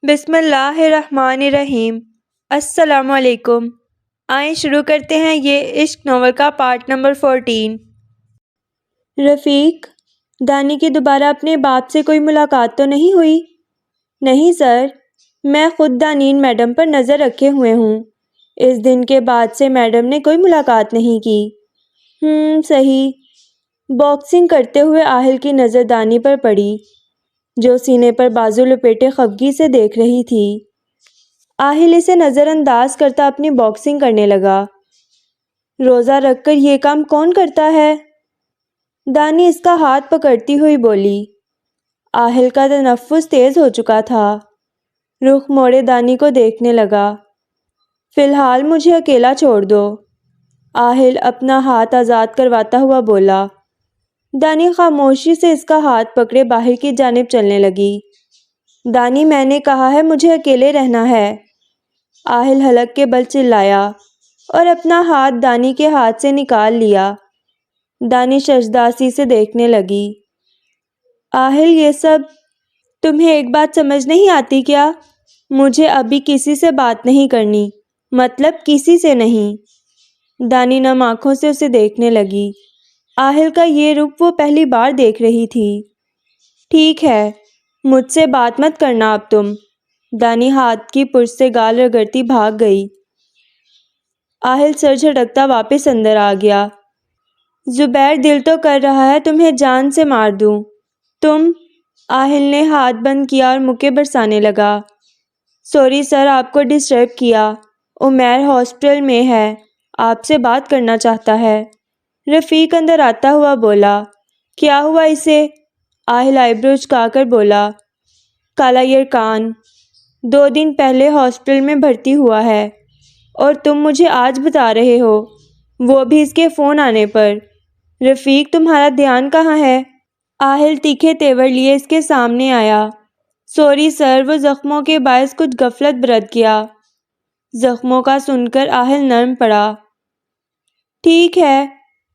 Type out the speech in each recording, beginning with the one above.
بسم اللہ الرحمن الرحیم۔ السلام علیکم۔ آئیں شروع کرتے ہیں یہ عشق ناول کا پارٹ نمبر 14۔ رفیق، دانی کی دوبارہ اپنے باپ سے کوئی ملاقات تو نہیں ہوئی؟ نہیں سر، میں خود دانین میڈم پر نظر رکھے ہوئے ہوں۔ اس دن کے بعد سے میڈم نے کوئی ملاقات نہیں کی۔ صحیح۔ باکسنگ کرتے ہوئے آہل کی نظر دانی پر پڑی، جو سینے پر بازو لپیٹے خفگی سے دیکھ رہی تھی۔ آہل اسے نظر انداز کرتا اپنی باکسنگ کرنے لگا۔ روزہ رکھ کر یہ کام کون کرتا ہے؟ دانی اس کا ہاتھ پکڑتی ہوئی بولی۔ آہل کا تنفس تیز ہو چکا تھا، رخ موڑے دانی کو دیکھنے لگا۔ فی الحال مجھے اکیلا چھوڑ دو، آہل اپنا ہاتھ آزاد کرواتا ہوا بولا۔ دانی خاموشی سے اس کا ہاتھ پکڑے باہر کی جانب چلنے لگی۔ دانی، میں نے کہا ہے مجھے اکیلے رہنا ہے، آہل حلق کے بل چلایا اور اپنا ہاتھ دانی کے ہاتھ سے نکال لیا۔ دانی ششداسی سے دیکھنے لگی۔ آہل، یہ سب تمہیں ایک بات سمجھ نہیں آتی کیا؟ مجھے ابھی کسی سے بات نہیں کرنی، مطلب کسی سے نہیں۔ دانی نم آنکھوں سے اسے دیکھنے لگی۔ آہل کا یہ رخ وہ پہلی بار دیکھ رہی تھی۔ ٹھیک ہے، مجھ سے بات مت کرنا اب تم۔ دانی ہاتھ کی پشت سے گال رگڑتی بھاگ گئی۔ آہل سر جھٹکتا واپس اندر آ گیا۔ زبیر، دل تو کر رہا ہے تمہیں جان سے مار دوں۔ تم؟ آہل نے ہاتھ بند کیا اور مکے برسانے لگا۔ سوری سر، آپ کو ڈسٹرب کیا۔ عمیر ہاسپٹل میں ہے، آپ سے بات کرنا چاہتا ہے۔ رفیق اندر آتا ہوا بولا۔ کیا ہوا اسے؟ آہل آئی برو جھکا کر بولا۔ کالا یرکان 2 دن پہلے ہاسپٹل میں بھرتی ہوا ہے، اور تم مجھے آج بتا رہے ہو، وہ بھی اس کے فون آنے پر۔ رفیق، تمہارا دھیان کہاں ہے؟ آہل تیکھے تیور لیے اس کے سامنے آیا۔ سوری سر، وہ زخموں کے باعث کچھ غفلت برت گیا۔ زخموں کا سن کر آہل نرم پڑا۔ ٹھیک ہے،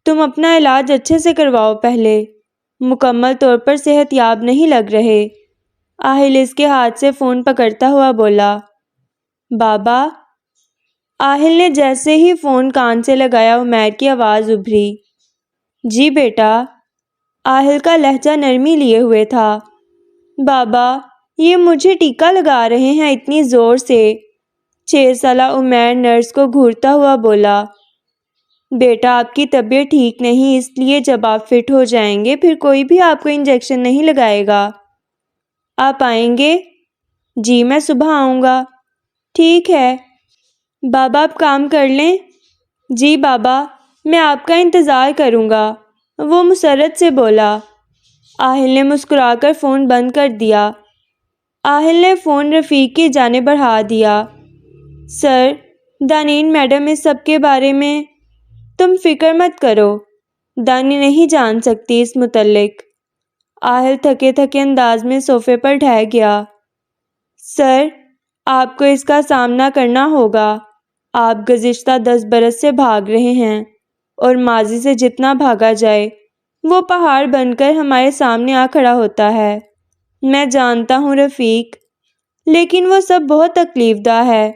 تم اپنا علاج اچھے سے کرواؤ پہلے، مکمل طور پر صحت یاب نہیں لگ رہے۔ آہل اس کے ہاتھ سے فون پکڑتا ہوا بولا۔ بابا؟ آہل نے جیسے ہی فون کان سے لگایا عمیر کی آواز ابھری۔ جی بیٹا؟ آہل کا لہجہ نرمی لیے ہوئے تھا۔ بابا، یہ مجھے ٹیکا لگا رہے ہیں اتنی زور سے، 6 سالہ عمیر نرس کو گھورتا ہوا بولا۔ بیٹا، آپ کی طبیعت ٹھیک نہیں، اس لیے جب آپ فٹ ہو جائیں گے پھر کوئی بھی آپ کو انجیکشن نہیں لگائے گا۔ آپ آئیں گے؟ جی، میں صبح آؤں گا۔ ٹھیک ہے بابا، آپ کام کر لیں۔ جی بابا، میں آپ کا انتظار کروں گا، وہ مسرت سے بولا۔ آہل نے مسکرا کر فون بند کر دیا۔ آہل نے فون رفیق کی جانب بڑھا دیا۔ سر، دانین میڈم اس سب کے بارے میں تم فکر مت کرو، دانی نہیں جان سکتی اس متعلق۔ آہل تھکے تھکے انداز میں صوفے پر ڈھہ گیا۔ سر، آپ کو اس کا سامنا کرنا ہوگا۔ آپ گزشتہ 10 برس سے بھاگ رہے ہیں، اور ماضی سے جتنا بھاگا جائے وہ پہاڑ بن کر ہمارے سامنے آ کھڑا ہوتا ہے۔ میں جانتا ہوں رفیق، لیکن وہ سب بہت تکلیف دہ ہے۔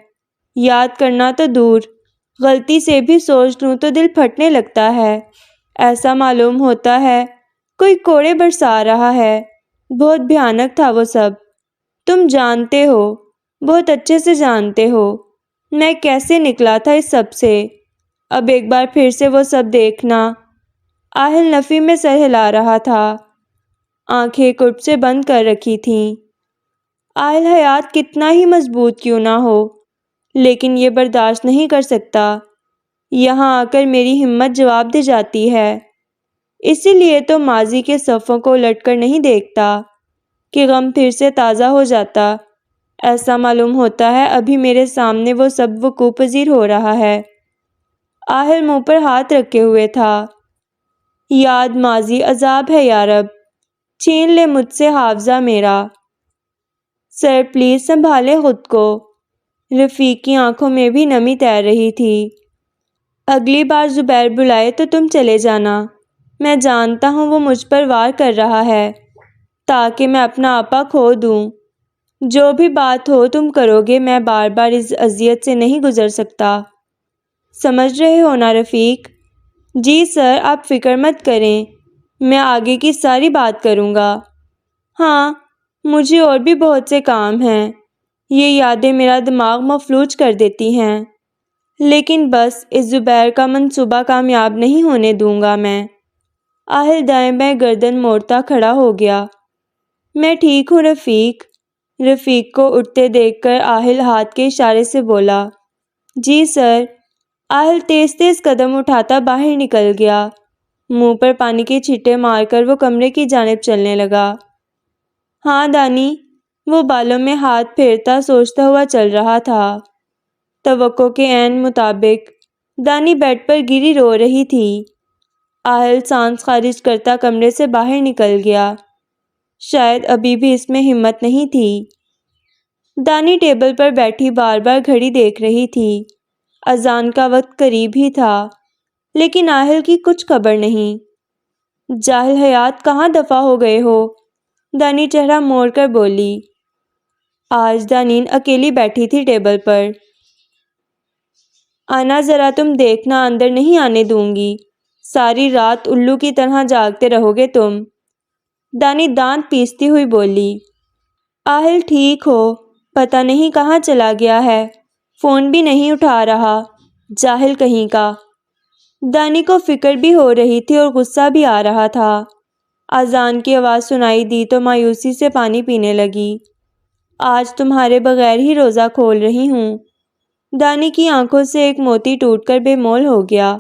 یاد کرنا تو دور، غلطی سے بھی سوچ لوں تو دل پھٹنے لگتا ہے۔ ایسا معلوم ہوتا ہے کوئی کوڑے برسا رہا ہے۔ بہت بھیانک تھا وہ سب، تم جانتے ہو، بہت اچھے سے جانتے ہو میں کیسے نکلا تھا اس سب سے۔ اب ایک بار پھر سے وہ سب دیکھنا۔ آہل نفی میں سر ہلا رہا تھا، آنکھیں کرب سے بند کر رکھی تھیں۔ آہل حیات کتنا ہی مضبوط کیوں نہ ہو، لیکن یہ برداشت نہیں کر سکتا۔ یہاں آ کر میری ہمت جواب دے جاتی ہے، اسی لیے تو ماضی کے صفوں کو الٹ کر نہیں دیکھتا کہ غم پھر سے تازہ ہو جاتا۔ ایسا معلوم ہوتا ہے ابھی میرے سامنے وہ سب وقوع پذیر ہو رہا ہے۔ آہل منہ پر ہاتھ رکھے ہوئے تھا۔ یاد ماضی عذاب ہے یا رب، چھین لے مجھ سے حافظہ میرا۔ سر پلیز سنبھالیں خود کو۔ رفیق کی آنکھوں میں بھی نمی تیر رہی تھی۔ اگلی بار زبیر بلائے تو تم چلے جانا، میں جانتا ہوں وہ مجھ پر وار کر رہا ہے تاکہ میں اپنا آپا کھو دوں۔ جو بھی بات ہو تم کرو گے، میں بار بار اس اذیت سے نہیں گزر سکتا۔ سمجھ رہے ہو نا رفیق؟ جی سر، آپ فکر مت کریں، میں آگے کی ساری بات کروں گا۔ ہاں، مجھے اور بھی بہت سے کام ہیں، یہ یادیں میرا دماغ مفلوج کر دیتی ہیں، لیکن بس اس زبیر کا منصوبہ کامیاب نہیں ہونے دوں گا میں۔ آہل دائیں بائیں گردن موڑتا کھڑا ہو گیا۔ میں ٹھیک ہوں رفیق۔ رفیق کو اٹھتے دیکھ کر آہل ہاتھ کے اشارے سے بولا۔ جی سر۔ آہل تیز تیز قدم اٹھاتا باہر نکل گیا۔ منہ پر پانی کے چھٹے مار کر وہ کمرے کی جانب چلنے لگا۔ ہاں دانی، وہ بالوں میں ہاتھ پھیرتا سوچتا ہوا چل رہا تھا۔ توقع کے عین مطابق دانی بیڈ پر گری رو رہی تھی۔ آہل سانس خارج کرتا کمرے سے باہر نکل گیا۔ شاید ابھی بھی اس میں ہمت نہیں تھی۔ دانی ٹیبل پر بیٹھی بار بار گھڑی دیکھ رہی تھی۔ اذان کا وقت قریب ہی تھا، لیکن آہل کی کچھ خبر نہیں۔ جاہل حیات، کہاں دفع ہو گئے ہو؟ دانی چہرہ موڑ کر بولی۔ آج دانین اکیلی بیٹھی تھی ٹیبل پر۔ آنا ذرا، تم دیکھنا، اندر نہیں آنے دوں گی، ساری رات الو کی طرح جاگتے رہو گے تم۔ دانی دانت پیستی ہوئی بولی۔ آہل ٹھیک ہو؟ پتہ نہیں کہاں چلا گیا ہے، فون بھی نہیں اٹھا رہا، جاہل کہیں کا۔ دانی کو فکر بھی ہو رہی تھی اور غصہ بھی آ رہا تھا۔ اذان کی آواز سنائی دی تو مایوسی سے پانی پینے لگی۔ آج تمہارے بغیر ہی روزہ کھول رہی ہوں۔ دانی کی آنکھوں سے ایک موتی ٹوٹ کر بے مول ہو گیا۔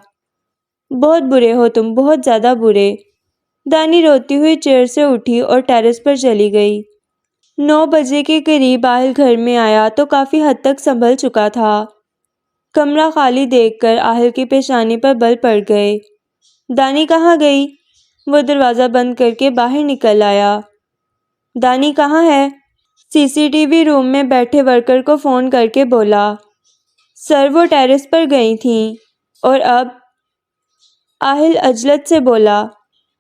بہت برے ہو تم، بہت زیادہ برے۔ دانی روتی ہوئی چیئر سے اٹھی اور ٹیرس پر چلی گئی۔ 9 بجے کے قریب آہل گھر میں آیا تو کافی حد تک سنبھل چکا تھا۔ کمرہ خالی دیکھ کر آہل کی پیشانی پر بل پڑ گئے۔ دانی کہاں گئی؟ وہ دروازہ بند کر کے باہر نکل آیا۔ دانی کہاں ہے؟ CCTV روم میں بیٹھے ورکر کو فون کر کے بولا۔ سر، وہ ٹیرس پر گئی تھیں۔ اور اب؟ آہل عجلت سے بولا۔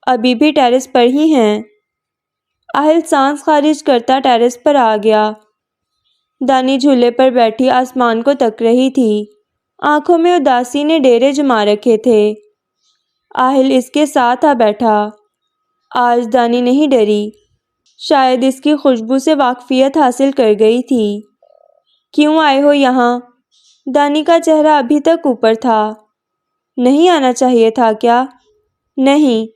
ابھی بھی ٹیرس پر ہی ہیں۔ آہل سانس خارج کرتا ٹیرس پر آ گیا۔ دانی جھولے پر بیٹھی آسمان کو تک رہی تھی۔ آنکھوں میں اداسی نے ڈیرے جما رکھے تھے۔ آہل اس کے ساتھ آ بیٹھا۔ آج دانی نہیں ڈری، شاید اس کی خوشبو سے واقفیت حاصل کر گئی تھی۔ کیوں آئے ہو یہاں؟ دانی کا چہرہ ابھی تک اوپر تھا۔ نہیں آنا چاہیے تھا کیا؟ نہیں،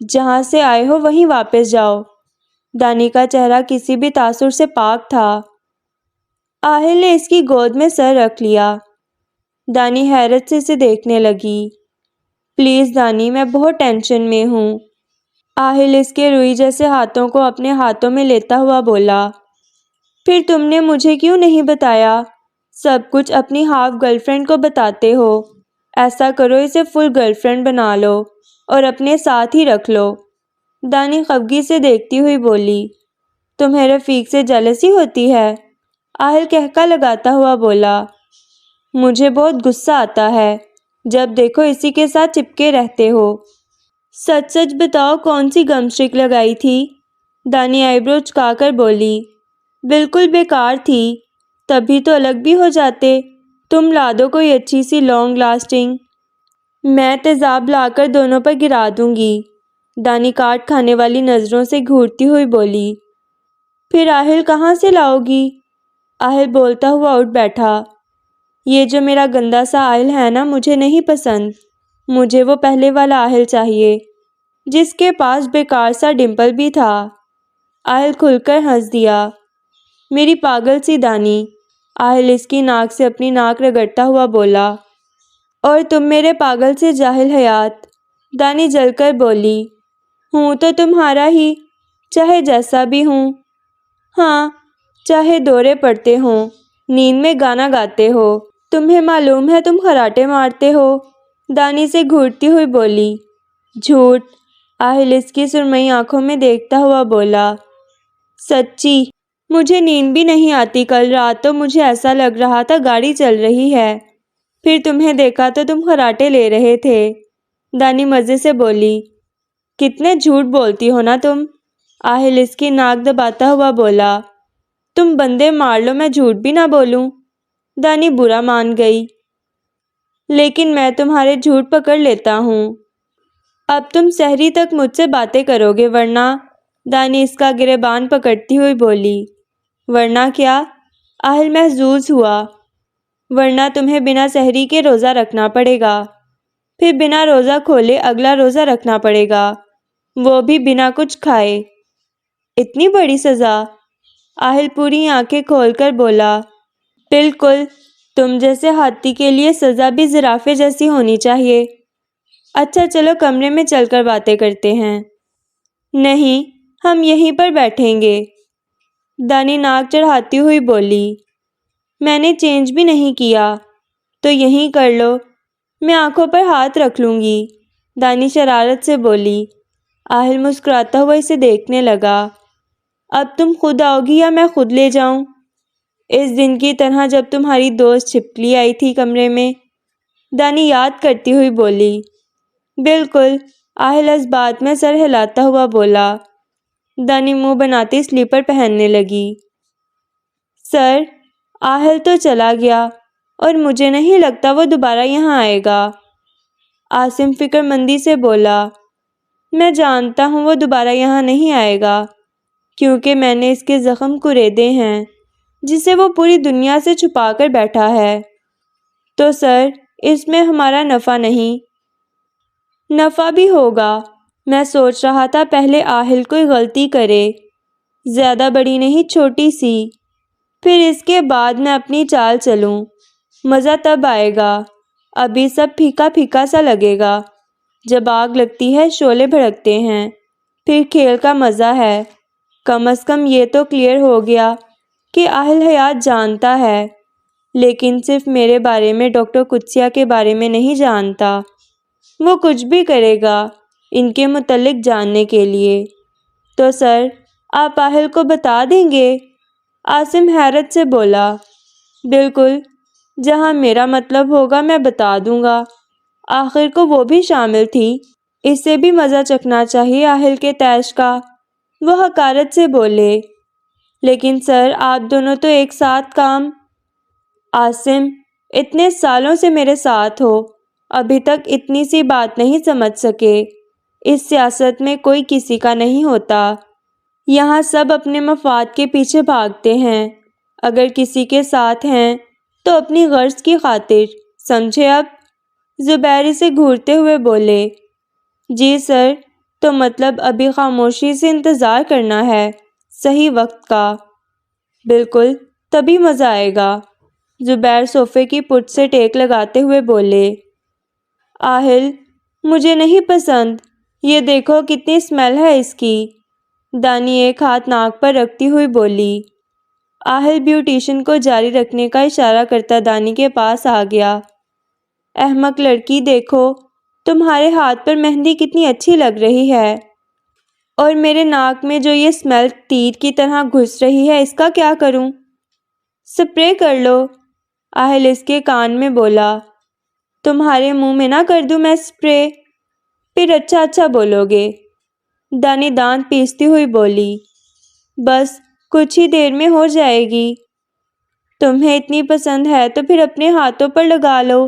جہاں سے آئے ہو وہیں واپس جاؤ۔ دانی کا چہرہ کسی بھی تاثر سے پاک تھا۔ آہل نے اس کی گود میں سر رکھ لیا۔ دانی حیرت سے اسے دیکھنے لگی۔ پلیز دانی، میں بہت ٹینشن میں ہوں۔ آہل اس کے روئی جیسے ہاتھوں کو اپنے ہاتھوں میں لیتا ہوا بولا۔ پھر تم نے مجھے کیوں نہیں بتایا؟ سب کچھ اپنی ہاف گرل فرینڈ کو بتاتے ہو۔ ایسا کرو، اسے فل گرل فرینڈ بنا لو اور اپنے ساتھ ہی رکھ لو۔ دانی خفگی سے دیکھتی ہوئی بولی۔ تمہیں رفیق سے جیلسی ہوتی ہے؟ آہل کہکا لگاتا ہوا بولا۔ مجھے بہت غصہ آتا ہے، جب دیکھو اسی کے ساتھ چپکے رہتے ہو۔ سچ سچ بتاؤ، کون سی گم اسٹک لگائی تھی؟ دانی آئی برو چکا کر بولی۔ بالکل بیکار تھی، تبھی تو الگ بھی ہو جاتے۔ تم لا دو کوئی اچھی سی لانگ لاسٹنگ، میں تیزاب لا کر دونوں پر گرا دوں گی۔ دانی کاٹ کھانے والی نظروں سے گھورتی ہوئی بولی۔ پھر آہل کہاں سے لاؤ گی؟ آہل بولتا ہوا اٹھ بیٹھا۔ یہ جو میرا گندا سا آہل ہے نا، مجھے نہیں پسند۔ مجھے وہ پہلے والا آہل چاہیے، جس کے پاس بیکار سا ڈمپل بھی تھا۔ آہل کھل کر ہنس دیا۔ میری پاگل سی دانی، آہل اس کی ناک سے اپنی ناک رگڑتا ہوا بولا۔ اور تم میرے پاگل سے جاہل حیات، دانی جل کر بولی۔ ہوں تو تمہارا ہی، چاہے جیسا بھی ہوں۔ ہاں، چاہے دورے پڑتے ہوں، نیند میں گانا گاتے ہو، تمہیں معلوم ہے تم خراٹے مارتے ہو۔ دانی سے گھورتی ہوئی بولی۔ جھوٹ، آہل اس کی سرمئی آنکھوں میں دیکھتا ہوا بولا۔ سچی، مجھے نیند بھی نہیں آتی، کل رات تو مجھے ایسا لگ رہا تھا گاڑی چل رہی ہے، پھر تمہیں دیکھا تو تم خراٹے لے رہے تھے۔ دانی مزے سے بولی۔ کتنے جھوٹ بولتی ہو نا تم، آہل اس کی ناک دباتا ہوا بولا۔ تم بندے مار لو، میں جھوٹ بھی نہ بولوں۔ دانی برا مان گئی۔ لیکن میں تمہارے جھوٹ پکڑ لیتا ہوں۔ اب تم سحری تک مجھ سے باتیں کرو گے ورنہ؟ دانی اس کا گریبان پکڑتی ہوئی بولی۔ ورنہ کیا؟ آہل محظوظ ہوا۔ ورنہ تمہیں بنا سحری کے روزہ رکھنا پڑے گا، پھر بنا روزہ کھولے اگلا روزہ رکھنا پڑے گا، وہ بھی بنا کچھ کھائے۔ اتنی بڑی سزا؟ آہل پوری آنکھیں کھول کر بولا۔ بالکل، تم جیسے ہاتھی کے لیے سزا بھی زرافے جیسی ہونی چاہیے۔ اچھا چلو کمرے میں چل کر باتیں کرتے ہیں۔ نہیں، ہم یہیں پر بیٹھیں گے، دانی ناک چڑھاتی ہوئی بولی۔ میں نے چینج بھی نہیں کیا، تو یہیں کر لو، میں آنکھوں پر ہاتھ رکھ لوں گی، دانی شرارت سے بولی۔ آہل مسکراتا ہوا اسے دیکھنے لگا۔ اب تم خود آؤ گی یا میں خود لے جاؤں؟ اس دن کی طرح جب تمہاری دوست چھپکلی آئی تھی کمرے میں، دانی یاد کرتی ہوئی بولی۔ بالکل، آہل اس بات میں سر ہلاتا ہوا بولا۔ دانی منہ بناتی سلیپر پہننے لگی۔ سر، آہل تو چلا گیا اور مجھے نہیں لگتا وہ دوبارہ یہاں آئے گا، عاصم فکر مندی سے بولا۔ میں جانتا ہوں وہ دوبارہ یہاں نہیں آئے گا، کیونکہ میں نے اس کے زخم کریدے ہیں جسے وہ پوری دنیا سے چھپا کر بیٹھا ہے۔ تو سر، اس میں ہمارا نفع نہیں؟ نفع بھی ہوگا۔ میں سوچ رہا تھا پہلے آہل کوئی غلطی کرے، زیادہ بڑی نہیں چھوٹی سی، پھر اس کے بعد میں اپنی چال چلوں، مزہ تب آئے گا۔ ابھی سب پھیکا پھیکا سا لگے گا، جب آگ لگتی ہے شعلے بھڑکتے ہیں، پھر کھیل کا مزہ ہے۔ کم از کم یہ تو کلیئر ہو گیا کہ آہل حیات جانتا ہے، لیکن صرف میرے بارے میں، ڈاکٹر قدسیہ کے بارے میں نہیں جانتا۔ وہ کچھ بھی کرے گا ان کے متعلق جاننے کے لیے۔ تو سر، آپ آہل کو بتا دیں گے؟ عاصم حیرت سے بولا۔ بالکل، جہاں میرا مطلب ہوگا میں بتا دوں گا، آخر کو وہ بھی شامل تھی، اسے بھی مزہ چکھنا چاہیے آہل کے تیش کا، وہ حقارت سے بولے۔ لیکن سر، آپ دونوں تو ایک ساتھ کام۔ عاصم، اتنے سالوں سے میرے ساتھ ہو، ابھی تک اتنی سی بات نہیں سمجھ سکے۔ اس سیاست میں کوئی کسی کا نہیں ہوتا، یہاں سب اپنے مفاد کے پیچھے بھاگتے ہیں، اگر کسی کے ساتھ ہیں تو اپنی غرض کی خاطر، سمجھے اب؟ زبیر اسے گھورتے ہوئے بولے۔ جی سر، تو مطلب ابھی خاموشی سے انتظار کرنا ہے صحیح وقت کا۔ بالکل، تبھی مزہ آئے گا، زبیر صوفے کی پٹ سے ٹیک لگاتے ہوئے بولے۔ آہل، مجھے نہیں پسند، یہ دیکھو کتنی اسمیل ہے اس کی، دانی ایک ہاتھ ناک پر رکھتی ہوئی بولی۔ آہل بیوٹیشن کو جاری رکھنے کا اشارہ کرتا دانی کے پاس آ گیا۔ احمق لڑکی، دیکھو تمہارے ہاتھ پر مہندی کتنی اچھی لگ رہی ہے، اور میرے ناک میں جو یہ اسمیل تیر کی طرح گھس رہی ہے اس کا کیا کروں؟ سپرے کر لو، آہل اس کے کان میں بولا۔ تمہارے منہ میں نہ کر دوں میں سپرے، پھر اچھا بولو گے، دانی دانت پیستی ہوئی بولی۔ بس کچھ ہی دیر میں ہو جائے گی، تمہیں اتنی پسند ہے تو پھر اپنے ہاتھوں پر لگا لو،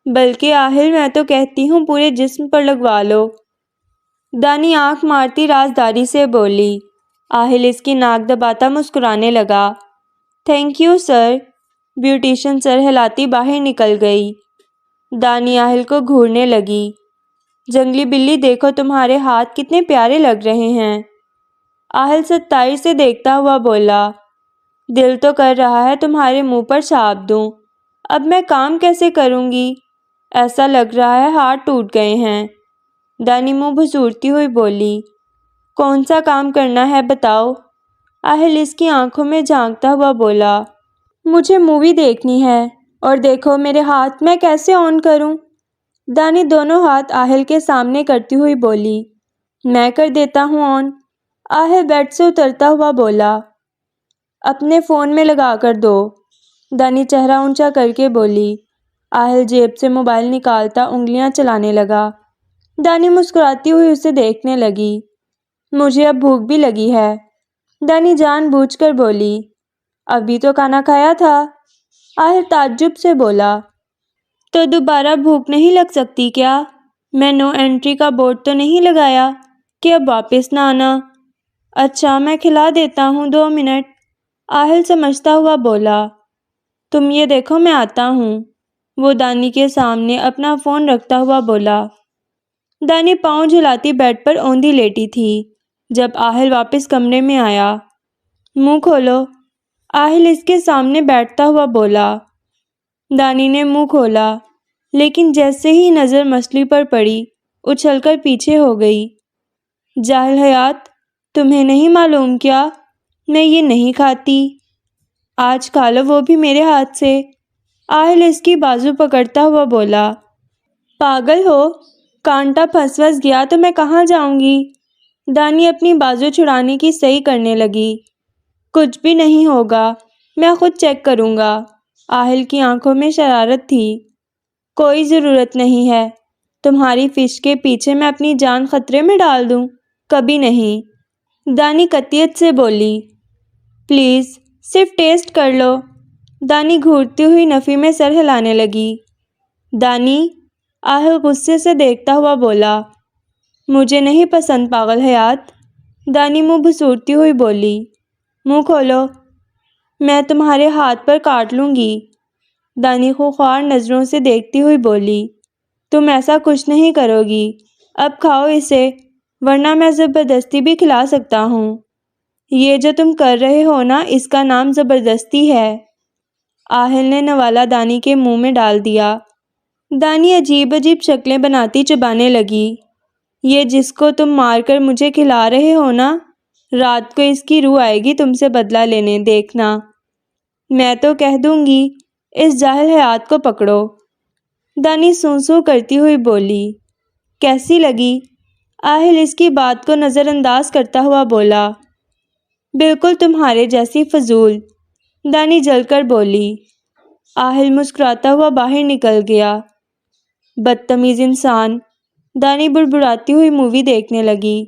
بلکہ آہل میں تو کہتی ہوں پورے جسم پر لگوا لو، دانی آنکھ مارتی رازداری سے بولی۔ آہل اس کی ناک دباتا مسکرانے لگا۔ تھینک یو سر، بیوٹیشن سر ہلاتی باہر نکل گئی۔ دانی آہل کو گھورنے لگی۔ جنگلی بلی، دیکھو تمہارے ہاتھ کتنے پیارے لگ رہے ہیں، آہل ستائر سے دیکھتا ہوا بولا۔ دل تو کر رہا ہے تمہارے منہ پر چھاپ دوں، اب میں کام کیسے کروں گی؟ ایسا لگ رہا ہے ہاتھ ٹوٹ گئے ہیں، دانی منہ بھسورتی ہوئی بولی۔ کون سا کام کرنا ہے بتاؤ؟ آہل اس کی آنکھوں میں جھانکتا ہوا بولا۔ مجھے مووی دیکھنی ہے، اور دیکھو میرے ہاتھ میں کیسے آن کروں؟ دانی دونوں ہاتھ آہل کے سامنے کرتی ہوئی بولی۔ میں کر دیتا ہوں آن، آہل بیڈ سے اترتا ہوا بولا۔ اپنے فون میں لگا کر دو، دانی چہرہ اونچا کر کے بولی۔ آہل جیب سے موبائل نکالتا انگلیاں چلانے لگا۔ دانی مسکراتی ہوئی اسے دیکھنے لگی۔ مجھے اب بھوک بھی لگی ہے، دانی جان بوجھ کر بولی۔ ابھی تو کھانا کھایا تھا، آہل تعجب سے بولا۔ تو دوبارہ بھوک نہیں لگ سکتی کیا؟ میں نو انٹری کا بورڈ تو نہیں لگایا کہ اب واپس نہ آنا؟ اچھا میں کھلا دیتا ہوں، 2 منٹ، آہل سمجھتا ہوا بولا۔ تم یہ دیکھو میں آتا ہوں، وہ دانی کے سامنے اپنا فون رکھتا ہوا بولا۔ دانی پاؤں جھلاتی بیڈ پر اوندھی لیٹی تھی جب آہل واپس کمرے میں آیا۔ منہ کھولو، آہل اس کے سامنے بیٹھتا ہوا بولا۔ دانی نے منہ کھولا، لیکن جیسے ہی نظر مچھلی پر پڑی اچھل کر پیچھے ہو گئی۔ جاہل حیات، تمہیں نہیں معلوم کیا؟ میں یہ نہیں کھاتی۔ آج کھا لو، وہ بھی میرے ہاتھ سے، آہل اس کی بازو پکڑتا ہوا بولا۔ پاگل ہو، کانٹا پھنس گیا تو میں کہاں جاؤں گی؟ دانی اپنی بازو چھڑانے کی صحیح کرنے لگی۔ کچھ بھی نہیں ہوگا، میں خود چیک کروں گا۔ آہل کی آنکھوں میں شرارت تھی۔ کوئی ضرورت نہیں ہے، تمہاری فش کے پیچھے میں اپنی جان خطرے میں ڈال دوں؟ کبھی نہیں، دانی قطعیت سے بولی۔ پلیز صرف ٹیسٹ کر لو۔ دانی گھورتی ہوئی نفی میں سر ہلانے لگی۔ دانی، آہل غصے سے دیکھتا ہوا بولا۔ مجھے نہیں پسند پاگل حیات، دانی منہ بسورتی ہوئی بولی۔ منہ کھولو، میں تمہارے ہاتھ پر کاٹ لوں گی، دانی خوخوار نظروں سے دیکھتی ہوئی بولی۔ تم ایسا کچھ نہیں کرو گی، اب کھاؤ اسے، ورنہ میں زبردستی بھی کھلا سکتا ہوں۔ یہ جو تم کر رہے ہو نا، اس کا نام زبردستی ہے، آہل نے نوالا دانی کے منہ میں ڈال دیا۔ دانی عجیب عجیب شکلیں بناتی چبانے لگی۔ یہ جس کو تم مار کر مجھے کھلا رہے ہو نا، رات کو اس کی روح آئے گی تم سے بدلہ لینے، دیکھنا۔ میں تو کہہ دوں گی اس جاہل حیات کو پکڑو، دانی سوں سوں کرتی ہوئی بولی۔ کیسی لگی؟ آہل اس کی بات کو نظر انداز کرتا ہوا بولا۔ بالکل تمہارے جیسی فضول، دانی جل کر بولی۔ آہل مسکراتا ہوا باہر نکل گیا۔ بدتمیز انسان، دانی بڑبڑاتی ہوئی مووی دیکھنے لگی۔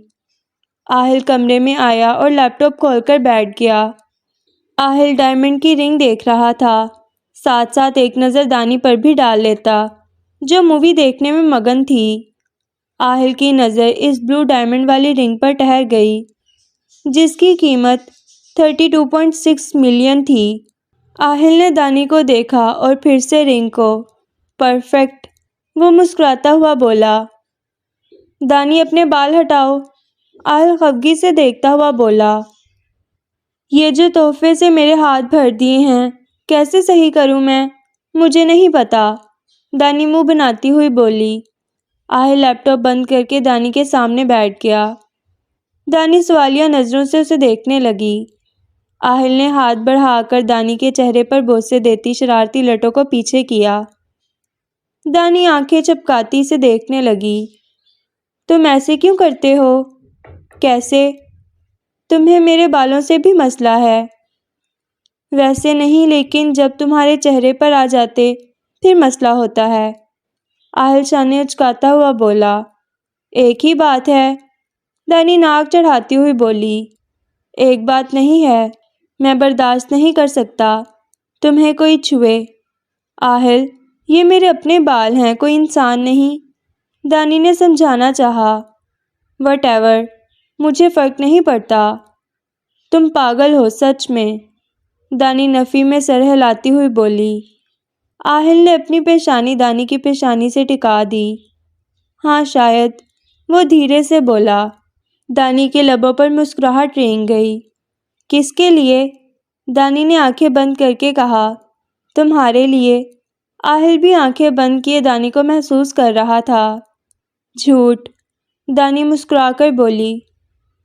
آہل کمرے میں آیا اور لیپ ٹاپ کھول کر بیٹھ گیا۔ آہل ڈائمنڈ کی رنگ دیکھ رہا تھا، ساتھ ساتھ ایک نظر دانی پر بھی ڈال لیتا جو مووی دیکھنے میں مگن تھی۔ آہل کی نظر اس بلو ڈائمنڈ والی رنگ پر ٹھہر گئی جس کی قیمت 32.6 ملین تھی۔ آہل نے دانی کو دیکھا اور پھر سے رنگ کو۔ پرفیکٹ، وہ مسکراتا ہوا بولا۔ دانی اپنے بال ہٹاؤ، آہل خفگی سے دیکھتا ہوا بولا۔ یہ جو تحفے سے میرے ہاتھ بھر دیے ہیں کیسے صحیح کروں میں؟ مجھے نہیں پتا، دانی منہ بناتی ہوئی بولی۔ آہل لیپ ٹاپ بند کر کے دانی کے سامنے بیٹھ گیا۔ دانی سوالیہ نظروں سے اسے دیکھنے لگی۔ آہل نے ہاتھ بڑھا کر دانی کے چہرے پر بوسے دیتی شرارتی لٹوں کو پیچھے کیا۔ دانی آنکھیں چپکاتی سے دیکھنے لگی۔ تم ایسے کیوں کرتے ہو؟ کیسے؟ تمہیں میرے بالوں سے بھی مسئلہ ہے؟ ویسے نہیں، لیکن جب تمہارے چہرے پر آ جاتے پھر مسئلہ ہوتا ہے، آہل شانے اچکاتا ہوا بولا۔ ایک ہی بات ہے، دانی ناک چڑھاتی ہوئی بولی۔ ایک بات نہیں ہے، میں برداشت نہیں کر سکتا تمہیں کوئی چھوئے۔ آہل، یہ میرے اپنے بال ہیں، کوئی انسان نہیں، دانی نے سمجھانا چاہا۔ وٹ ایور، مجھے فرق نہیں پڑتا، تم پاگل ہو سچ میں، دانی نفی میں سر ہلاتی ہوئی بولی۔ آہل نے اپنی پیشانی دانی کی پیشانی سے ٹکا دی۔ ہاں شاید، وہ دھیرے سے بولا۔ دانی کے لبوں پر مسکراہٹ رینگ گئی۔ کس کے لیے؟ دانی نے آنکھیں بند کر کے کہا۔ تمہارے لیے۔ آہل بھی آنکھیں بند کیے دانی کو محسوس کر رہا تھا۔ جھوٹ، دانی مسکرا کر بولی۔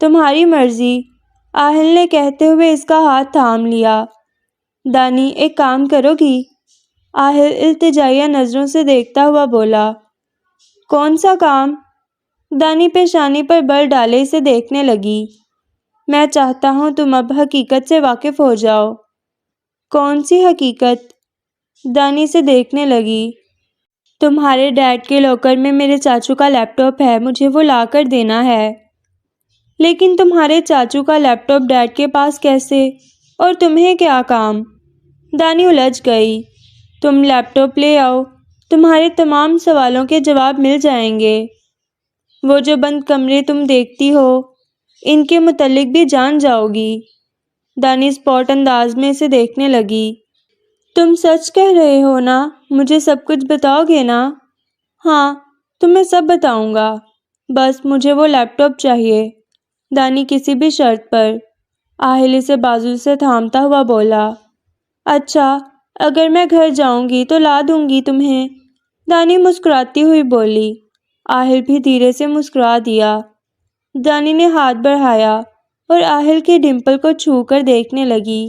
تمہاری مرضی، آہل نے کہتے ہوئے اس کا ہاتھ تھام لیا۔ دانی، ایک کام کرو گی؟ آہل التجائیہ نظروں سے دیکھتا ہوا بولا۔ کون سا کام؟ دانی پیشانی پر بل ڈالے اسے دیکھنے لگی۔ میں چاہتا ہوں تم اب حقیقت سے واقف ہو جاؤ۔ کون سی حقیقت؟ دانی سے دیکھنے لگی۔ تمہارے ڈیڈ کے لاکر میں میرے چاچو کا لیپ ٹاپ ہے، مجھے وہ لا کر دینا ہے۔ لیکن تمہارے چاچو کا لیپ ٹاپ ڈیڈ کے پاس کیسے؟ اور تمہیں کیا کام؟ دانی الجھ گئی۔ تم لیپ ٹاپ لے آؤ، تمہارے تمام سوالوں کے جواب مل جائیں گے۔ وہ جو بند کمرے تم دیکھتی ہو، ان کے متعلق بھی جان جاؤ گی۔ دانی اسپاٹ انداز میں اسے دیکھنے لگی۔ تم سچ کہہ رہے ہو نا؟ مجھے سب کچھ بتاؤ گے نا؟ ہاں، تمہیں سب بتاؤں گا، بس مجھے وہ لیپ ٹاپ چاہیے۔ دانی کسی بھی شرط پر۔ آہل اسے بازو سے تھامتا ہوا بولا۔ اچھا، اگر میں گھر جاؤں گی تو لا دوں گی تمہیں، دانی مسکراتی ہوئی بولی۔ آہل بھی دھیرے سے مسکرا دیا۔ دانی نے ہاتھ بڑھایا اور آہل کے ڈمپل کو چھو کر دیکھنے لگی۔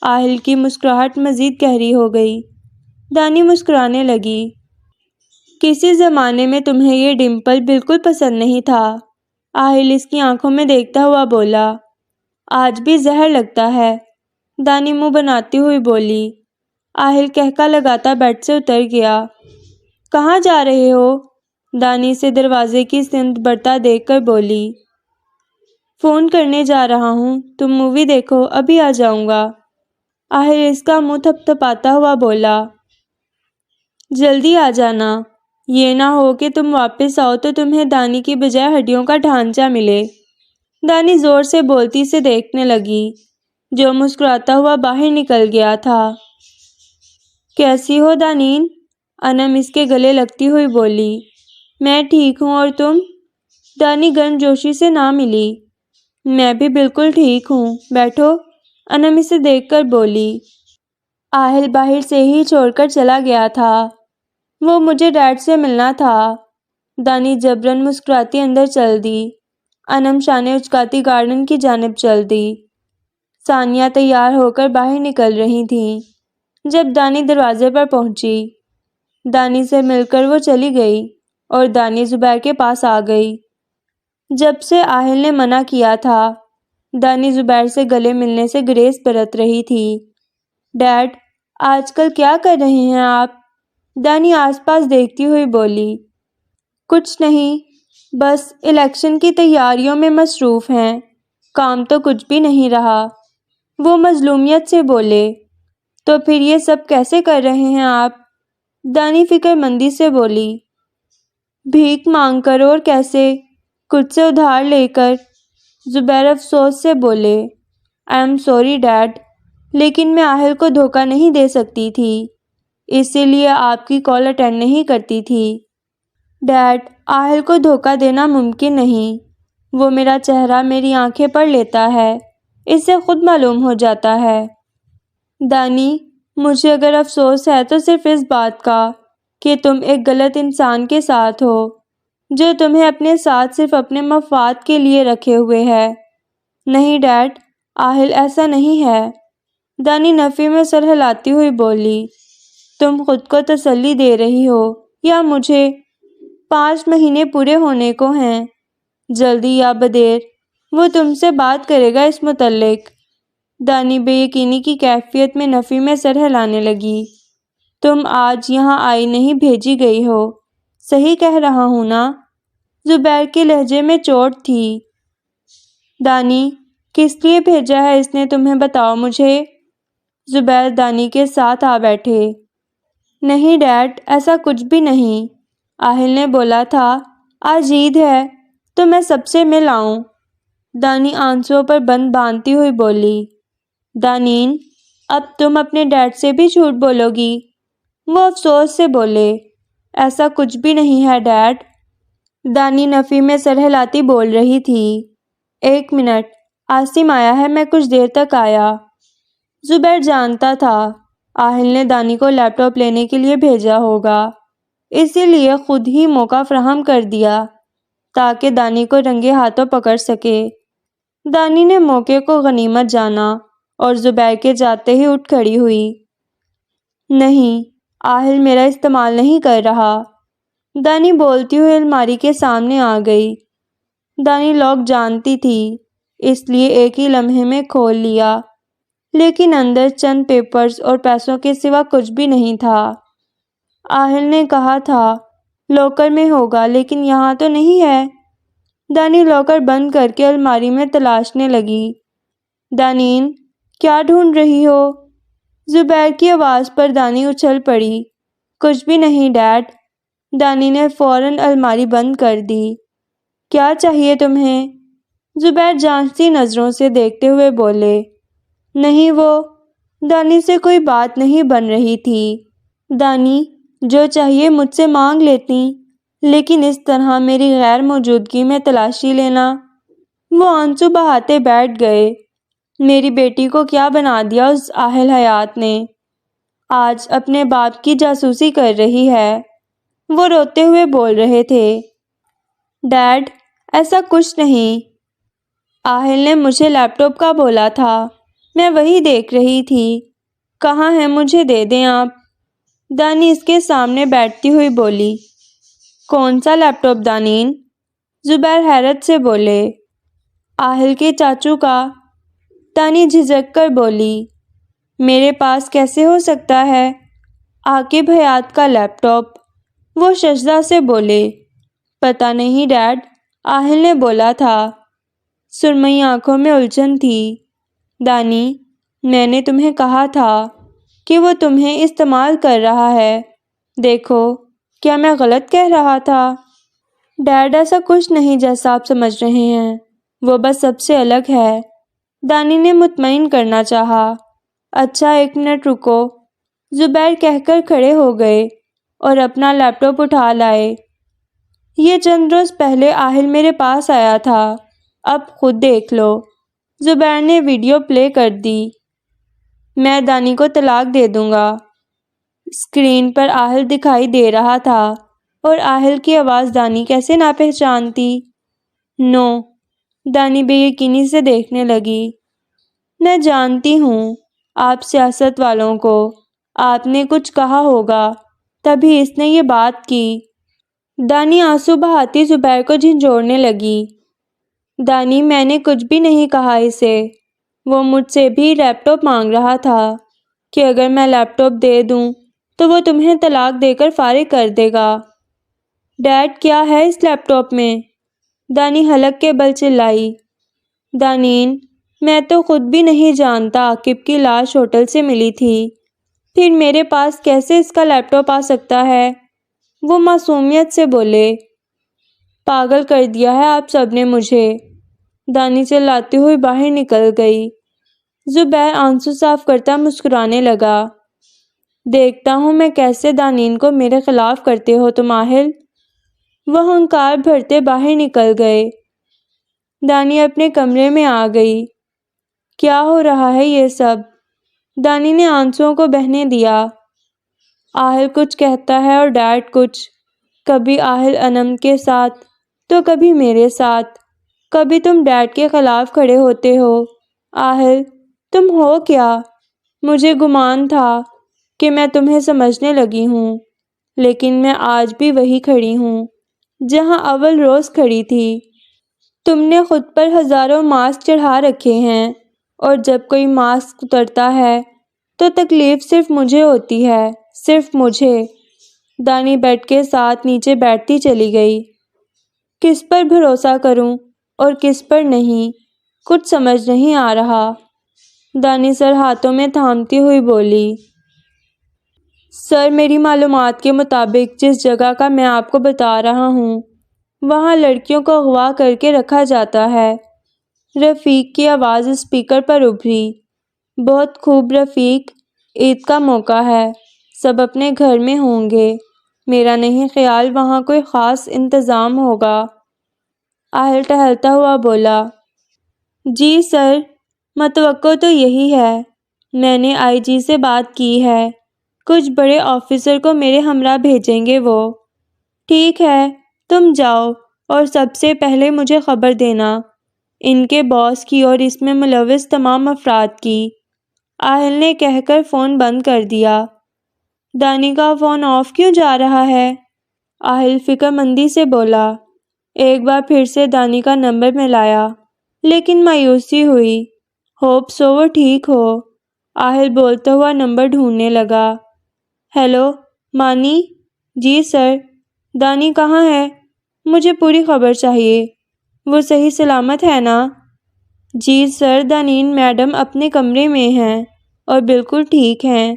آہل کی مسکراہٹ مزید گہری ہو گئی۔ دانی مسکرانے لگی۔ کسی زمانے میں تمہیں یہ ڈمپل بالکل پسند نہیں تھا، آہل اس کی آنکھوں میں دیکھتا ہوا بولا۔ آج بھی زہر لگتا ہے، دانی منہ بناتی ہوئی بولی۔ آہل کہکا لگاتا بیڈ سے اتر گیا۔ کہاں جا رہے ہو؟ دانی سے دروازے کی سمت بڑھتا دیکھ کر بولی۔ فون کرنے جا رہا ہوں، تم مووی دیکھو، ابھی آ جاؤں گا۔ آہل اس کا منہ تھپتھپاتا ہوا بولا۔ جلدی آ جانا، یہ نہ ہو کہ تم واپس آؤ تو تمہیں دانی کی بجائے ہڈیوں کا ڈھانچہ ملے۔ دانی زور سے بولتی سے دیکھنے لگی، جو مسکراتا ہوا باہر نکل گیا تھا۔ کیسی ہو دانین؟ انم اس کے گلے لگتی ہوئی بولی۔ میں ٹھیک ہوں، اور تم؟ دانی گرم جوشی سے نہ ملی۔ میں بھی بالکل ٹھیک ہوں، بیٹھو، انم اسے دیکھ کر بولی۔ آہل باہر سے ہی چھوڑ کر چلا گیا تھا۔ وہ مجھے ڈیڈ سے ملنا تھا۔ دانی جبرن مسکراتی اندر چل دی۔ انم شانے اچکاتی گارڈن کی جانب چل دی۔ ثانیہ تیار ہو کر باہر نکل رہی تھیں جب دانی دروازے پر پہنچی۔ دانی سے مل کر وہ چلی گئی اور دانی زبیر کے پاس آ گئی۔ جب سے آہل نے منع کیا تھا، دانی زبیر سے گلے ملنے سے گریز برت رہی تھی۔ ڈیڈ، آج کل کیا کر رہے ہیں آپ؟ دانی آس پاس دیکھتی ہوئی بولی۔ کچھ نہیں، بس الیکشن کی تیاریوں میں مصروف ہیں، کام تو کچھ بھی نہیں رہا۔ وہ مظلومیت سے بولے۔ تو پھر یہ سب کیسے کر رہے ہیں آپ؟ دانی فکر مندی سے بولی۔ بھیک مانگ کر، اور کیسے؟ کچھ سے ادھار لے کر، زبیر افسوس سے بولے۔ آئی ایم سوری ڈیڈ، لیکن میں آہل کو دھوکہ نہیں دے سکتی تھی، اسی لیے آپ کی کال اٹینڈ نہیں کرتی تھی۔ ڈیڈ، آہل کو دھوکہ دینا ممکن نہیں، وہ میرا چہرہ میری آنکھیں پڑھ لیتا ہے، اس سے خود معلوم ہو جاتا ہے۔ دانی، مجھے اگر افسوس ہے تو صرف اس بات کا کہ تم ایک غلط انسان کے ساتھ ہو، جو تمہیں اپنے ساتھ صرف اپنے مفاد کے لیے رکھے ہوئے ہے۔ نہیں ڈیڈ، آہل ایسا نہیں ہے، دانی نفی میں سر ہلاتی ہوئی بولی۔ تم خود کو تسلی دے رہی ہو یا مجھے؟ 5 مہینے پورے ہونے کو ہیں، جلدی یا بدیر وہ تم سے بات کرے گا اس متعلق۔ دانی بے یقینی کی کیفیت میں نفی میں سر ہلانے لگی۔ تم آج یہاں آئی نہیں، بھیجی گئی ہو، صحیح کہہ رہا ہوں نا؟ زبیر کے لہجے میں چوٹ تھی۔ دانی، کس لیے بھیجا ہے اس نے تمہیں، بتاؤ مجھے۔ زبیر دانی کے ساتھ آ بیٹھے۔ نہیں ڈیڈ، ایسا کچھ بھی نہیں، آہل نے بولا تھا آج عید ہے تو میں سب سے مل آؤں۔ دانی آنسوؤں پر بند باندھتی ہوئی بولی۔ دانین، اب تم اپنے ڈیڈ سے بھی جھوٹ بولو گی؟ وہ افسوس سے بولے۔ ایسا کچھ بھی نہیں ہے ڈیڈ، دانی نفی میں سر ہلاتی بول رہی تھی۔ 1 منٹ، عاصم آیا ہے، میں کچھ دیر تک آیا۔ زبیر جانتا تھا آہل نے دانی کو لیپ ٹاپ لینے کے لیے بھیجا ہوگا، اسی لیے خود ہی موقع فراہم کر دیا تاکہ دانی کو رنگے ہاتھوں پکڑ سکے۔ دانی نے موقع کو غنیمت جانا اور زبیر کے جاتے ہی اٹھ کھڑی ہوئی۔ نہیں، آہل میرا استعمال نہیں کر رہا، دانی بولتی ہوئی الماری کے سامنے آ گئی۔ دانی لاک جانتی تھی، اس لیے ایک ہی لمحے میں کھول لیا، لیکن اندر چند پیپرز اور پیسوں کے سوا کچھ بھی نہیں تھا۔ آہل نے کہا تھا لاکر میں ہوگا، لیکن یہاں تو نہیں ہے۔ دانی لاکر بند کر کے الماری میں تلاشنے لگی۔ دانین، کیا ڈھونڈ رہی ہو؟ زبیر کی آواز پر دانی اچھل پڑی۔ کچھ بھی نہیں ڈیڈ۔ دانی نے فوراً الماری بند کر دی۔ کیا چاہیے تمہیں؟ زبیر جانچتی نظروں سے دیکھتے ہوئے بولے۔ نہیں وہ دانی سے کوئی بات نہیں بن رہی تھی۔ دانی جو چاہیے مجھ سے مانگ لیتی، لیکن اس طرح میری غیر موجودگی میں تلاشی لینا۔ وہ آنسو بہاتے بیٹھ گئے۔ میری بیٹی کو کیا بنا دیا اس اہل حیات نے؟ آج اپنے باپ کی جاسوسی کر رہی ہے۔ وہ روتے ہوئے بول رہے تھے۔ ڈیڈ ایسا کچھ نہیں۔ آہل نے مجھے لیپ ٹاپ کا بولا تھا، میں وہی دیکھ رہی تھی۔ کہاں ہے؟ مجھے دے دیں آپ۔ دانی اس کے سامنے بیٹھتی ہوئی بولی۔ کون سا لیپ ٹاپ دانین؟ زبیر حیرت سے بولے۔ آہل کے چاچو کا۔ دانی جھجک کر بولی۔ میرے پاس کیسے ہو سکتا ہے؟ عاقب حیات کا لیپ ٹاپ۔ وہ ششدر سے بولے۔ پتہ نہیں ڈیڈ، آہل نے بولا تھا۔ سرمئی آنکھوں میں الجھن تھی۔ دانی میں نے تمہیں کہا تھا کہ وہ تمہیں استعمال کر رہا ہے۔ دیکھو کیا میں غلط کہہ رہا تھا؟ ڈیڈ ایسا کچھ نہیں جیسا آپ سمجھ رہے ہیں، وہ بس سب سے الگ ہے۔ دانی نے مطمئن کرنا چاہا۔ اچھا ایک منٹ رکو، زبیر کہہ کر کھڑے ہو گئے اور اپنا لیپ ٹاپ اٹھا لائے۔ یہ چند روز پہلے آہل میرے پاس آیا تھا، اب خود دیکھ لو۔ زبیر نے ویڈیو پلے کر دی۔ میں دانی کو طلاق دے دوں گا۔ اسکرین پر آہل دکھائی دے رہا تھا اور آہل کی آواز دانی کیسے نہ پہچانتی؟ نو۔ دانی بے یقینی سے دیکھنے لگی۔ میں جانتی ہوں آپ سیاست والوں کو، آپ نے کچھ کہا ہوگا تبھی اس نے یہ بات کی۔ دانی آنسو بہاتی زبیر کو جھنجھوڑنے لگی۔ دانی میں نے کچھ بھی نہیں کہا اسے، وہ مجھ سے بھی لیپ ٹاپ مانگ رہا تھا کہ اگر میں لیپ ٹاپ دے دوں تو وہ تمہیں طلاق دے کر فارغ کر دے گا۔ ڈیڈ کیا ہے اس لیپ ٹاپ میں؟ دانی حلق کے بل چلائی۔ دانین میں تو خود بھی نہیں جانتا عاقب کی لاش ہوٹل سے ملی تھی، پھر میرے پاس کیسے اس کا لیپ ٹاپ آ سکتا ہے؟ وہ معصومیت سے بولے۔ پاگل کر دیا ہے آپ سب نے مجھے۔ دانی چلاتی ہوئی باہر نکل گئی۔ زبیر آنسو صاف کرتا مسکرانے لگا۔ دیکھتا ہوں میں کیسے دانین کو میرے خلاف کرتے ہو تم آہل۔ وہ ہنکار بھرتے باہر نکل گئے۔ دانی اپنے کمرے میں آ گئی۔ کیا ہو رہا ہے یہ سب؟ دانی نے آنسوؤں کو بہنے دیا۔ آہل کچھ کہتا ہے اور ڈیڈ کچھ، کبھی آہل انم کے ساتھ تو کبھی میرے ساتھ، کبھی تم ڈیڈ کے خلاف کھڑے ہوتے ہو۔ آہل تم ہو کیا؟ مجھے گمان تھا کہ میں تمہیں سمجھنے لگی ہوں، لیکن میں آج بھی وہی کھڑی ہوں جہاں اول روز کھڑی تھی۔ تم نے خود پر ہزاروں ماسک چڑھا رکھے ہیں، اور جب کوئی ماسک اترتا ہے تو تکلیف صرف مجھے ہوتی ہے، صرف مجھے۔ دانی بیڈ کے ساتھ نیچے بیٹھتی چلی گئی۔ کس پر بھروسہ کروں اور کس پر نہیں، کچھ سمجھ نہیں آ رہا۔ دانی سر ہاتھوں میں تھامتی ہوئی بولی۔ سر میری معلومات کے مطابق جس جگہ کا میں آپ کو بتا رہا ہوں وہاں لڑکیوں کو اغوا کر کے رکھا جاتا ہے۔ رفیق کی آواز اسپیکر پر ابھری۔ بہت خوب رفیق، عید کا موقع ہے، سب اپنے گھر میں ہوں گے، میرا نہیں خیال وہاں کوئی خاص انتظام ہوگا۔ آہل ٹہلتا ہوا بولا۔ جی سر، متوقع تو یہی ہے، میں نے آئی جی سے بات کی ہے، کچھ بڑے آفیسر کو میرے ہمراہ بھیجیں گے وہ۔ ٹھیک ہے تم جاؤ اور سب سے پہلے مجھے خبر دینا، ان کے باس کی اور اس میں ملوث تمام افراد کی۔ آہل نے کہہ کر فون بند کر دیا۔ دانی کا فون آف کیوں جا رہا ہے؟ آہل فکر مندی سے بولا۔ ایک بار پھر سے دانی کا نمبر ملایا، لیکن مایوسی ہوئی۔ ہوپ سو وہ ٹھیک ہو۔ آہل بولتا ہوا نمبر ڈھونڈنے لگا۔ ہیلو مانی؟ جی سر۔ دانی کہاں ہے؟ مجھے پوری خبر چاہیے، وہ صحیح سلامت ہے نا؟ جی سر، دانین میڈم اپنے کمرے میں ہیں اور بالکل ٹھیک ہیں۔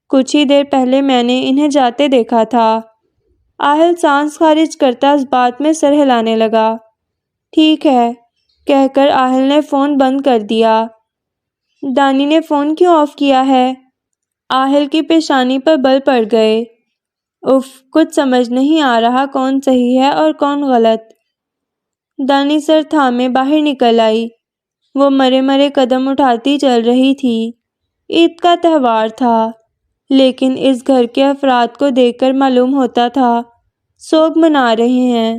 کچھ ہی دیر پہلے میں نے انہیں جاتے دیکھا تھا۔ آہل سانس خارج کرتا اس بات میں سر ہلانے لگا۔ ٹھیک ہے کہہ کر آہل نے فون بند کر دیا۔ دانی نے فون کیوں آف کیا ہے؟ آہل کی پیشانی پر بل پڑ گئے۔ اف، کچھ سمجھ نہیں آ رہا کون صحیح ہے اور کون غلط۔ دانی سر تھامے باہر نکل آئی۔ وہ مرے مرے قدم اٹھاتی چل رہی تھی۔ عید کا تہوار تھا، لیکن اس گھر کے افراد کو دیکھ کر معلوم ہوتا تھا سوگ منا رہے ہیں۔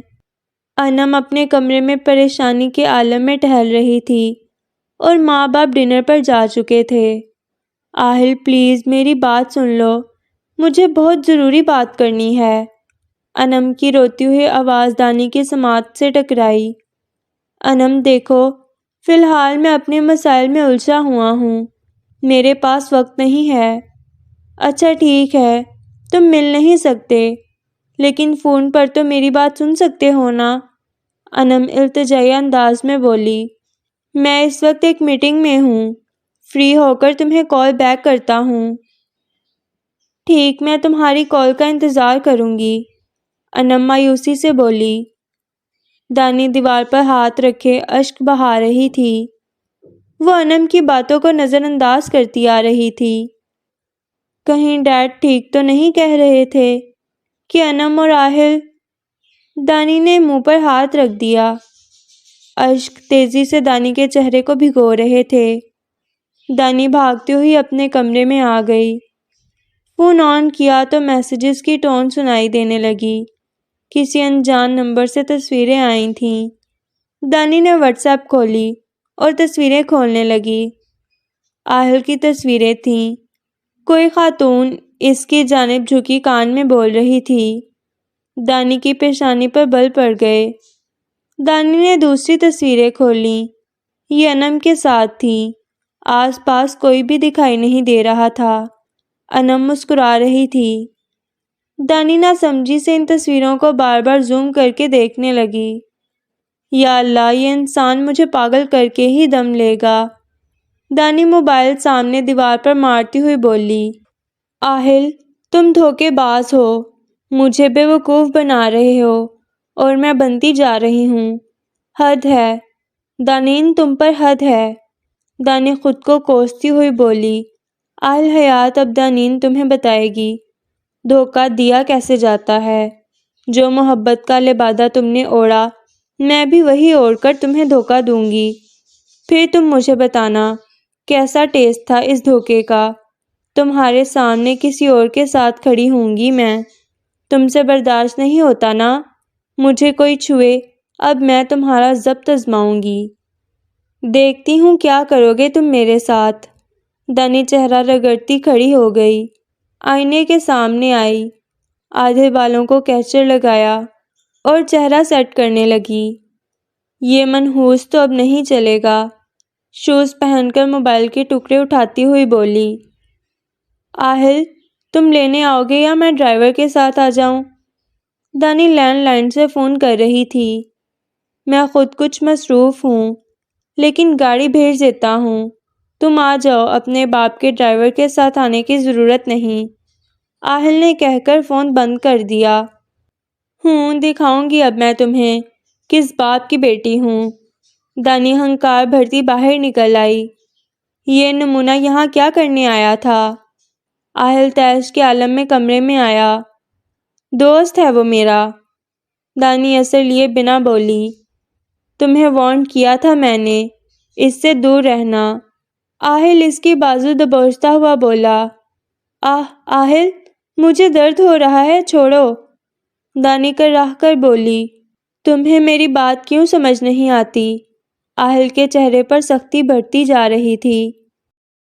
انم اپنے کمرے میں پریشانی کے عالم میں ٹہل رہی تھی اور ماں باپ ڈنر پر جا چکے تھے۔ آہل پلیز میری بات سن لو، مجھے بہت ضروری بات کرنی ہے۔ انم کی روتی ہوئی آواز دانی کی سماعت سے ٹکرائی۔ انم دیکھو، فی الحال میں اپنے مسائل میں الجھا ہوا ہوں، میرے پاس وقت نہیں ہے۔ اچھا ٹھیک ہے، تم مل نہیں سکتے، لیکن فون پر تو میری بات سن سکتے ہو نا؟ انم التجائی انداز میں بولی۔ میں اس وقت ایک میٹنگ میں ہوں، فری ہو کر تمہیں کال بیک کرتا ہوں۔ ٹھیک، میں تمہاری کال کا انتظار کروں گی، انم مایوسی سے بولی۔ دانی دیوار پر ہاتھ رکھے اشک بہا رہی تھی۔ وہ انم کی باتوں کو نظر انداز کرتی آ رہی تھی۔ کہیں ڈیڈ ٹھیک تو نہیں کہہ رہے تھے کہ انم اور آہل؟ دانی نے منہ پر ہاتھ رکھ دیا۔ اشک تیزی سے دانی کے چہرے کو بھگو رہے تھے۔ دانی بھاگتی ہوئی اپنے کمرے میں آ گئی۔ فون آن کیا تو میسیجز کی ٹون سنائی دینے لگی۔ کسی انجان نمبر سے تصویریں آئی تھیں۔ دانی نے واٹس ایپ کھولی اور تصویریں کھولنے لگی۔ آہل کی تصویریں تھیں۔ کوئی خاتون اس کی جانب جھکی کان میں بول رہی تھی۔ دانی کی پیشانی پر بل پڑ گئے۔ دانی نے دوسری تصویریں کھولیں۔ یہ انم کے ساتھ تھیں۔ آس پاس کوئی بھی دکھائی نہیں دے رہا تھا۔ انم مسکرا رہی تھی۔ دانی نہ سمجھی سے ان تصویروں کو بار بار زوم کر کے دیکھنے لگی۔ یا اللہ، یہ انسان مجھے پاگل کر کے ہی دم لے گا۔ دانی موبائل سامنے دیوار پر مارتی ہوئی بولی۔ آہل، تم دھوکے باز ہو، مجھے بے وقوف بنا رہے ہو اور میں بنتی جا رہی ہوں۔ حد ہے دانین، تم پر حد ہے۔ دانی خود کو کوستی ہوئی بولی۔ آہل حیات، اب دانین تمہیں بتائے گی دھوکہ دیا کیسے جاتا ہے۔ جو محبت کا لبادہ تم نے اوڑھا، میں بھی وہی اوڑھ کر تمہیں دھوکہ دوں گی۔ پھر تم مجھے بتانا کیسا ٹیسٹ تھا اس دھوکے کا۔ تمہارے سامنے کسی اور کے ساتھ کھڑی ہوں گی میں، تم سے برداشت نہیں ہوتا نا؟ مجھے کوئی چھوئے، اب میں تمہارا ضبط آزماؤں گی۔ دیکھتی ہوں کیا کرو گے تم میرے ساتھ۔ دانی چہرہ رگڑتی کھڑی ہو گئی۔ آئینے کے سامنے آئی، آدھے بالوں کو کیچر لگایا اور چہرہ سیٹ کرنے لگی۔ یہ منحوس تو اب نہیں چلے گا۔ شوز پہن کر موبائل کے ٹکڑے اٹھاتی ہوئی بولی۔ آہل، تم لینے آؤ گے یا میں ڈرائیور کے ساتھ آ جاؤں؟ دانی لینڈ لائن سے فون کر رہی تھی۔ میں خود کچھ مصروف ہوں، لیکن گاڑی بھیج دیتا ہوں، تم آ جاؤ، اپنے باپ کے ڈرائیور کے ساتھ آنے کی ضرورت نہیں، آہل نے کہہ کر فون بند کر دیا۔ دکھاؤں گی اب میں تمہیں کس باپ کی بیٹی ہوں۔ دانی ہنکار بھرتی باہر نکل آئی۔ یہ نمونہ یہاں کیا کرنے آیا تھا؟ آہل تیش کے عالم میں کمرے میں آیا۔ دوست ہے وہ میرا، دانی اثر لیے بنا بولی۔ تمہیں وارن کیا تھا میں نے، اس سے دور رہنا۔ آہل اس کی بازو دبوچتا ہوا بولا۔ آہل، مجھے درد ہو رہا ہے، چھوڑو۔ دانی کراہ کر بولی۔ تمہیں میری بات کیوں سمجھ نہیں آتی؟ آہل کے چہرے پر سختی بڑھتی جا رہی تھی۔